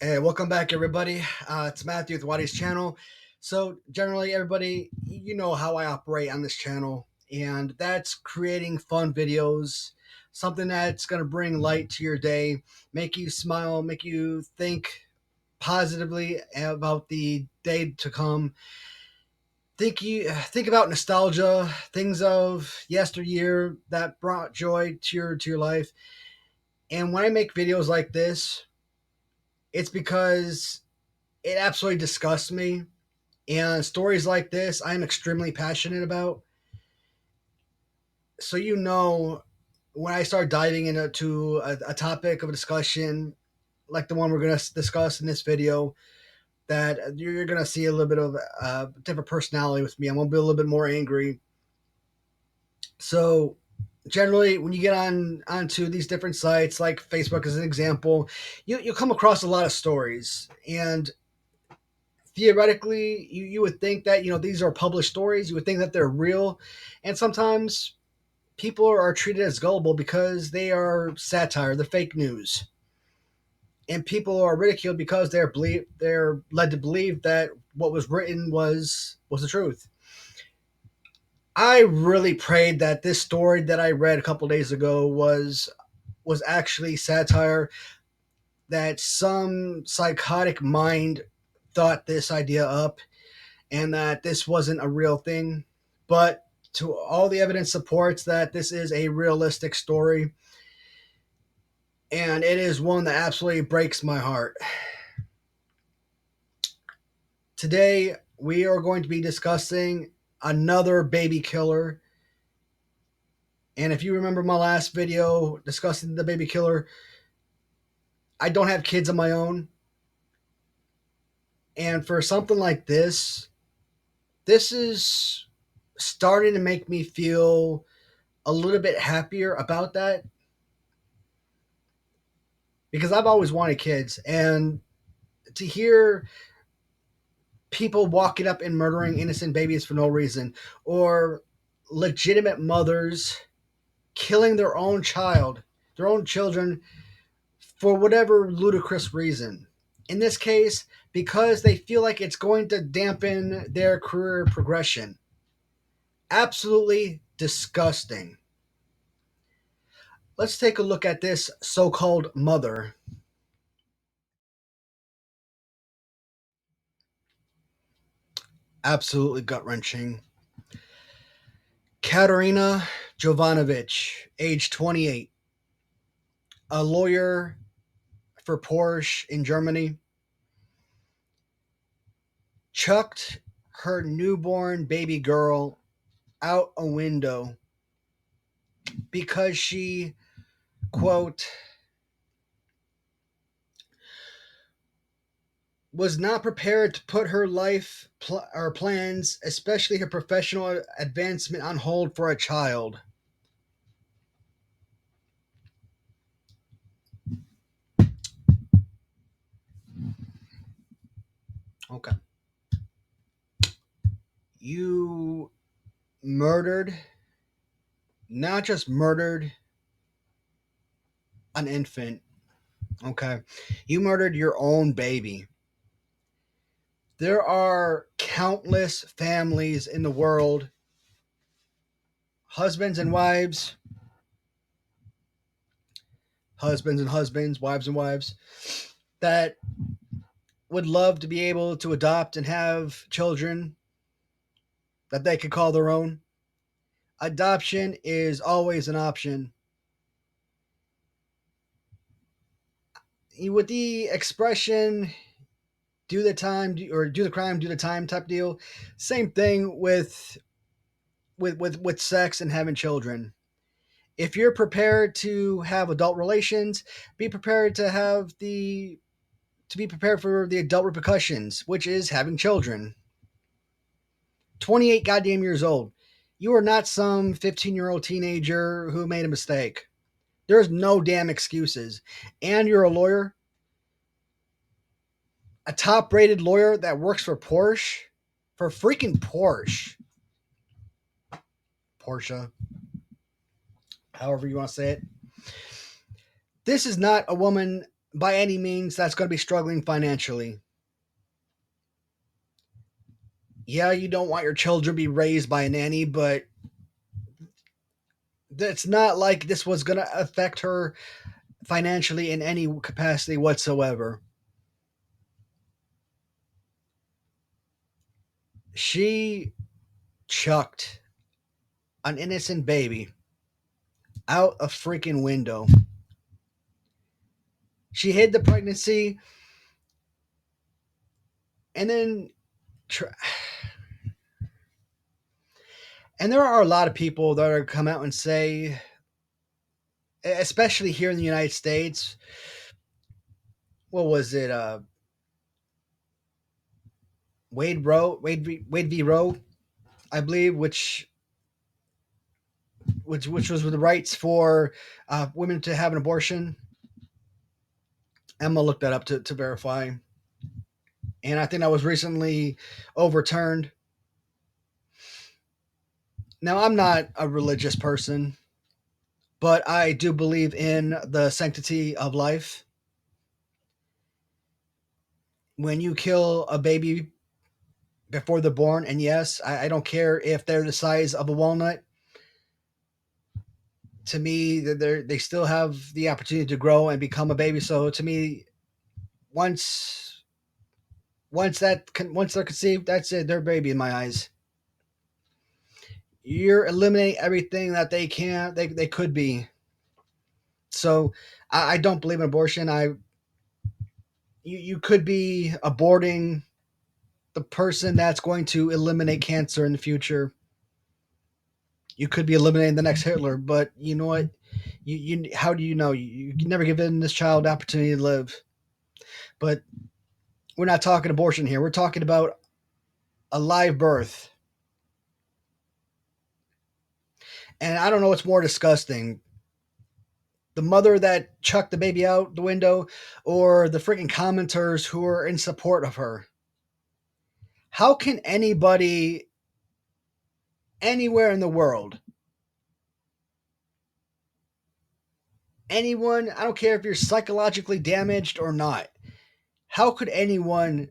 Hey, welcome back, everybody. It's Matthew with Waddy's channel. So, generally, everybody, you know how I operate on this channel, and that's creating fun videos, something that's going to bring light to your day, make you smile, make you think positively about the day to come. Think about nostalgia, things of yesteryear that brought joy to your life. And when I make videos like this, it's because it absolutely disgusts me. And stories like this, I'm extremely passionate about. So, when I start diving into a topic of a discussion like the one we're going to discuss in this video, that you're going to see a little bit of a different personality with me. I'm going to be a little bit more angry. So, generally, when you get onto these different sites, like Facebook as an example, you'll come across a lot of stories. And theoretically, you would think that these are published stories. You would think that they're real, and sometimes people are treated as gullible because they are satire, the fake news, and people are ridiculed because they're led to believe that what was written was the truth. I really prayed that this story that I read a couple days ago was actually satire, that some psychotic mind thought this idea up and that this wasn't a real thing. But to all the evidence supports that this is a realistic story, and it is one that absolutely breaks my heart. Today, we are going to be discussing another baby killer. And if you remember my last video discussing the baby killer, I don't have kids of my own. And for something like this is starting to make me feel a little bit happier about that, because I've always wanted kids, and to hear people walking up and murdering innocent babies for no reason, or legitimate mothers killing their own children, for whatever ludicrous reason. In this case, because they feel like it's going to dampen their career progression. Absolutely disgusting. Let's take a look at this so called mother. Absolutely gut wrenching. Katarina Jovanovic, age 28, a lawyer for Porsche in Germany, chucked her newborn baby girl out a window because she, quote, was not prepared to put her life or plans, especially her professional advancement, on hold for a child. Okay. You murdered, not just murdered an infant, okay? You murdered your own baby. There are countless families in the world, husbands and wives, husbands and husbands, wives and wives, that would love to be able to adopt and have children that they could call their own. Adoption is always an option. With the expression do the time or do the crime, do the time type deal, same thing with sex and having children. If you're prepared to have adult relations, be prepared to be prepared for the adult repercussions, which is having children. 28 goddamn years old. You are not some 15-year-old teenager who made a mistake. There's no damn excuses. And you're a lawyer, a top rated lawyer that works for Porsche, for freaking Porsche, however you want to say it. This is not a woman by any means that's going to be struggling financially. Yeah, you don't want your children to be raised by a nanny, but it's not like this was going to affect her financially in any capacity whatsoever. She chucked an innocent baby out a freaking window. She hid the pregnancy and then tr- and there are a lot of people that are come out and say, especially here in the United States, what was it? Wade v. Roe, I believe, which was the rights for women to have an abortion. I'm gonna look that up to verify. And I think that was recently overturned. Now, I'm not a religious person, but I do believe in the sanctity of life. When you kill a baby before they're born, and yes, I don't care if they're the size of a walnut. To me, they still have the opportunity to grow and become a baby. So to me, once once they're conceived, that's it. They're a baby in my eyes. You're eliminating everything that they could be. So I don't believe in abortion. You could be aborting the person that's going to eliminate cancer in the future. You could be eliminating the next Hitler, but you know what? You how do you know? You never given this child the opportunity to live. But we're not talking abortion here. We're talking about a live birth. And I don't know what's more disgusting, the mother that chucked the baby out the window or the freaking commenters who are in support of her. How can anybody anywhere in the world, anyone, I don't care if you're psychologically damaged or not, how could anyone,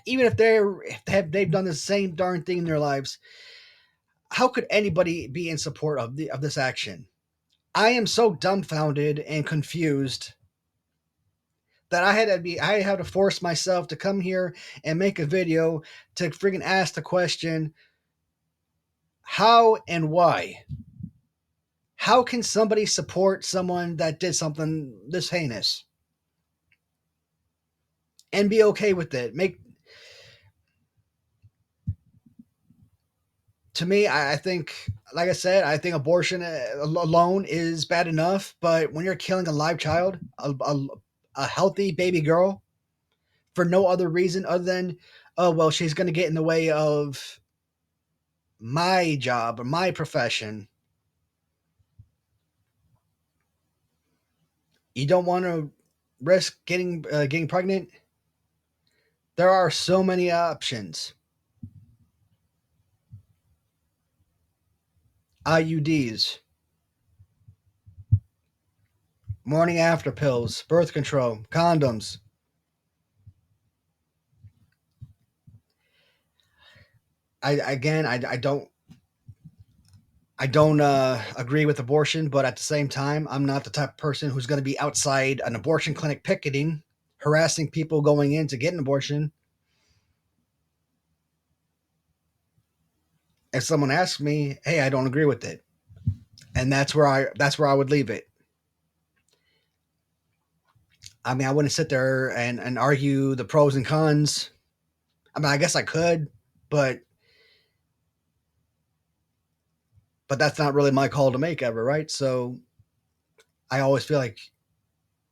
even if they've done the same darn thing in their lives, how could anybody be in support of this action? I am so dumbfounded and confused that I had to force myself to come here and make a video to freaking ask the question, how and why? How can somebody support someone that did something this heinous and be okay with it? Make To me, I think, like I said, I think abortion alone is bad enough. But when you're killing a live child, a healthy baby girl, for no other reason other than, oh well, she's going to get in the way of my job or my profession. You don't want to risk getting pregnant. There are so many options. IUDs, morning after pills, birth control, condoms. I don't agree with abortion, but at the same time, I'm not the type of person who's going to be outside an abortion clinic picketing, harassing people going in to get an abortion. If someone asks me, "Hey, I don't agree with it," and that's where I would leave it. I mean, I wouldn't sit there and argue the pros and cons. I mean, I guess I could, but that's not really my call to make ever, right? So I always feel like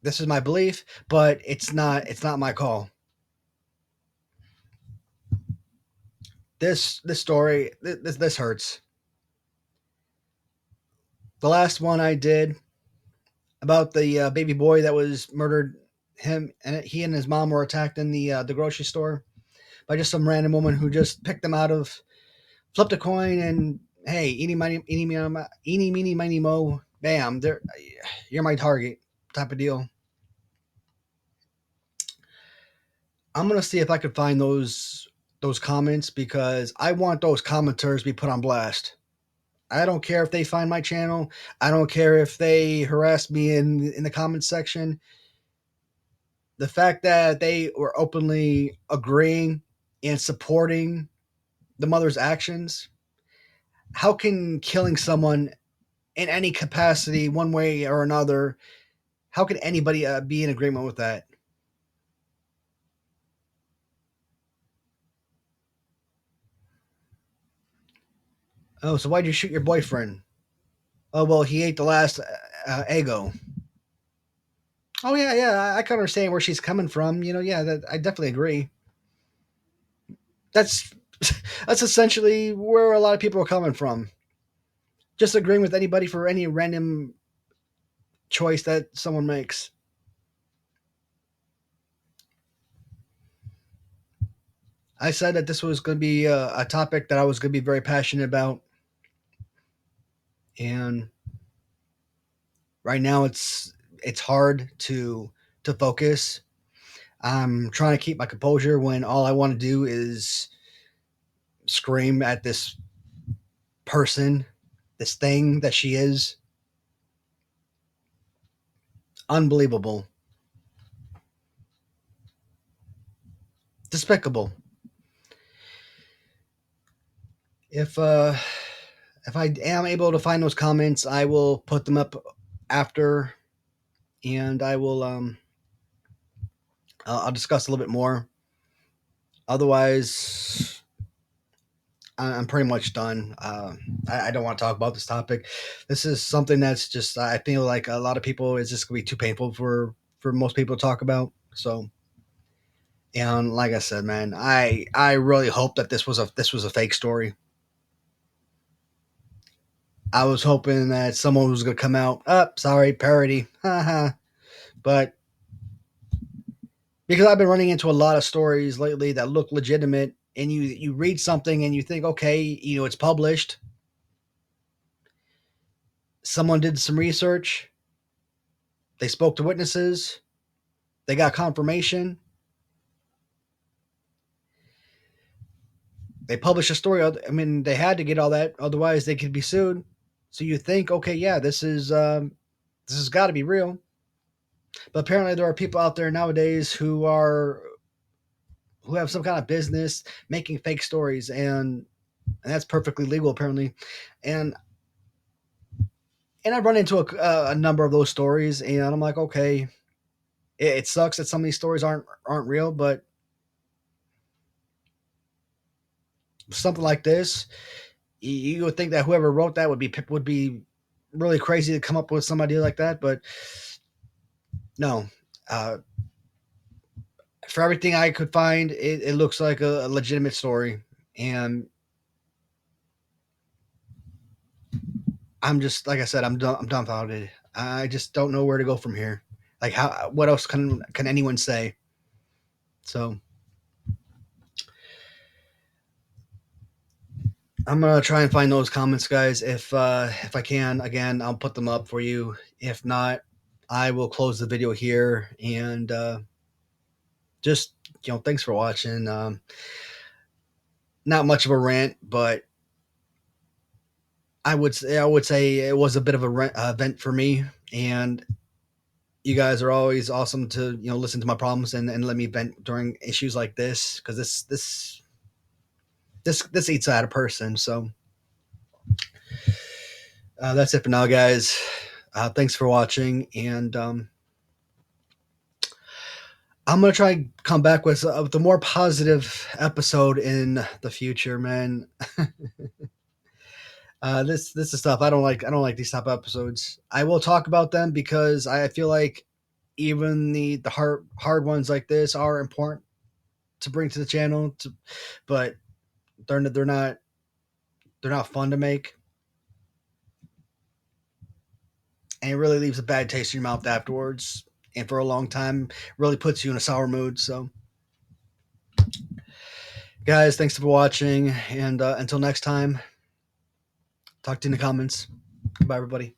this is my belief, but it's not my call. This story this hurts. The last one I did about the baby boy that was murdered. He and his mom were attacked in the grocery store by just some random woman who just picked them out of, flipped a coin, and hey, eeny, meeny, miny, mo, bam, you're my target type of deal. I'm gonna see if I can find those comments because I want those commenters to be put on blast. I don't care if they find my channel. I don't care if they harass me in the comments section. The fact that they were openly agreeing and supporting the mother's actions. How can killing someone in any capacity, one way or another, how can anybody be in agreement with that? Oh, so why'd you shoot your boyfriend? Oh, well, he ate the last Eggo. Oh, yeah, yeah, I can understand where she's coming from. Yeah, I definitely agree. That's that's essentially where a lot of people are coming from. Just agreeing with anybody for any random choice that someone makes. I said that this was going to be a topic that I was going to be very passionate about, and right now it's hard to focus. I'm trying to keep my composure when all I want to do is scream at this person, this thing that she is. Unbelievable, despicable. If uh, if I am able to find those comments, I will put them up after, and I'll discuss a little bit more. Otherwise, I'm pretty much done. I don't want to talk about this topic. This is something that's just I feel like a lot of people is just gonna be too painful for most people to talk about. So, and like I said, man, I really hope that this was a fake story. I was hoping that someone was gonna come out. Sorry, parody, haha. But because I've been running into a lot of stories lately that look legitimate, and you read something and you think, okay, it's published. Someone did some research. They spoke to witnesses. They got confirmation. They published a story. I mean, they had to get all that, otherwise they could be sued. So you think, okay, yeah, this has got to be real. But apparently, there are people out there nowadays who have some kind of business making fake stories, and that's perfectly legal apparently. And I've run into a number of those stories, and I'm like, okay, it sucks that some of these stories aren't real, but something like this, you would think that whoever wrote that would be really crazy to come up with some idea like that, but no. Uh, for everything I could find, it looks like a legitimate story, and I'm just like I said, I'm dumbfounded. I just don't know where to go from here. Like how? What else can anyone say? So I'm gonna try and find those comments, guys. If I can, again, I'll put them up for you. If not, I will close the video here, and just thanks for watching. Not much of a rant, but I would say it was a bit of a event for me, and you guys are always awesome to listen to my problems and let me vent during issues like this because this eats out a person. So that's it for now, guys. Thanks for watching, and I'm gonna try and come back with a more positive episode in the future, man. This is stuff I don't like these type of episodes. I will talk about them because I feel like even the hard ones like this are important to bring to the channel. But they're not fun to make, and it really leaves a bad taste in your mouth afterwards. And for a long time, really puts you in a sour mood. So, guys, thanks for watching, and until next time, talk to you in the comments. Goodbye, everybody.